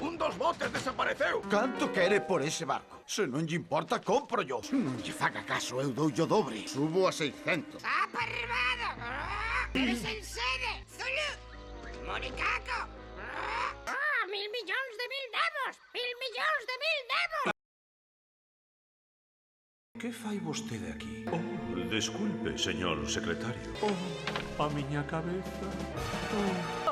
Un dos botes desapareceu. Canto quere por ese barco? Se non lle importa, compro yo. Non lle faga caso, eu dou yo dobre. Subo a 600. ¡Aparribado! ¡Eres en sede! ¡Zulu! ¡Moricaco! ¡Ah! ¡1.000 millóns de mil devos! ¡1.000 millóns de mil devos! Que fai vostede aquí? Oh, desculpe, señor secretario. A miña cabeza.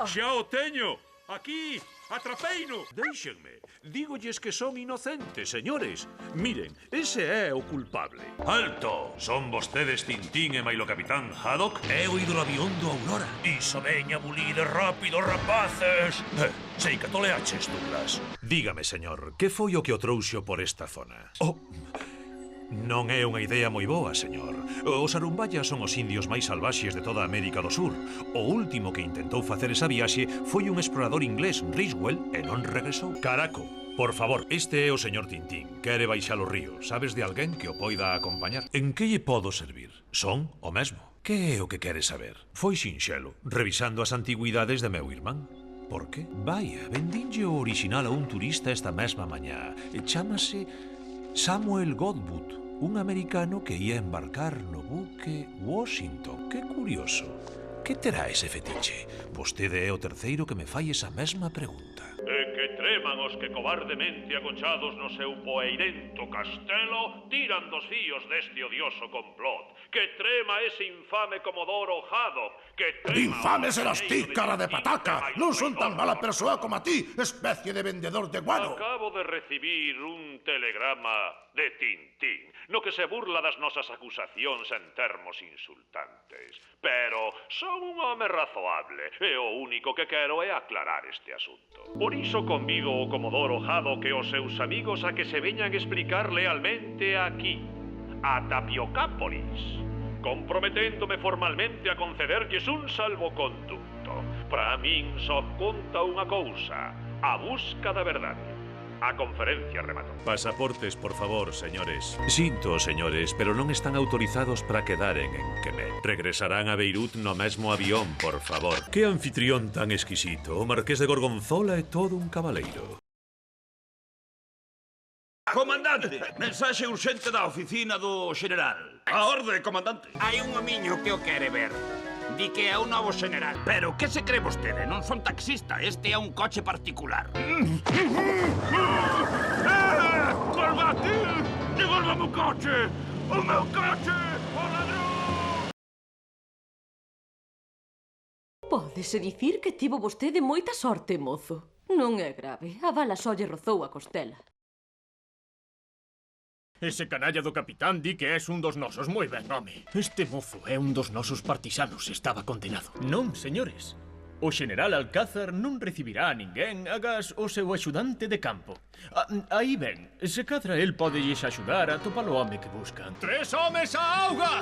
Xa o teño! Aquí! Atrapeino! Déixenme. Dígolles que son inocentes, señores. Miren, ese é o culpable. Alto! Son vostedes Tintín e mailo capitán Haddock? He oído o avión do Aurora. Iso veña bulide rápido, rapaces! Sei que toleaches, Douglas. Dígame, señor, que foi o que o trouxo por esta zona? Oh... Non é unha idea moi boa, señor. Os arumbayas son os indios máis salvaxes de toda a América do Sur. O último que intentou facer esa viaxe foi un explorador inglés, Riswell, e non regresou. Caraco, por favor, este é o señor Tintín. Quere baixar o río. Sabes de alguén que o poida acompañar? En que lle podo servir? Son o mesmo. Que é o que quere saber? Foi sinxelo, revisando as antigüidades de meu irmán. Por que? Vaya, vendinlle o orixinal a un turista esta mesma mañá. Chámase Samuel Godbout, un americano que ia embarcar no buque Washington. Que curioso. Que terá ese fetiche? Vostede é o terceiro que me fai esa mesma pregunta. E que treman os que cobardemente agochados no seu poeirento castelo tiran dos fíos deste odioso complot. Que trema ese infame Comodoro Haddock. Que trema... Infame serás ti, cara de pataca. Non son tan mala persoa como a ti, especie de vendedor de guano. Acabo de recibir un telegrama de Tintín, no que se burla das nosas acusacións en termos insultantes. Pero son un home razoable, e o único que quero é aclarar este asunto. Por iso convido o Comodoro Haddock e os seus amigos a que se veñan explicar lealmente aquí, a Tapiocápolis, comprometéndome formalmente a concederlles un salvoconducto. Para min só conta unha cousa, a busca da verdade. A conferencia rematou. Pasaportes, por favor, señores. Sinto, señores, pero non están autorizados para quedaren en Quebec. Regresarán a Beirut no mesmo avión, por favor. Que anfitrión tan exquisito. O Marqués de Gorgonzola é todo un cabaleiro. Comandante, mensaxe urxente da oficina do xeneral. A orde, comandante. Hai un homiño que o quere ver. Di que é o novo xeneral. Pero que se cree vostede? Non son taxista, este é un coche particular. Colgate! Devolva o coche! O meu coche! O ladrón! Pódese dicir que tivo vostede moita sorte, mozo. Non é grave, a bala só lle rozou a costela. Ese canalla do capitán di que és un dos nosos. Moi ben, home. Este mozo é un dos nosos partisanos. Estaba condenado. Non, señores. O xeneral Alcázar non recibirá a ninguén agás o seu axudante de campo. Aí ben, se cadra el pode lles axudar a topar o home que buscan. 3 homes á auga!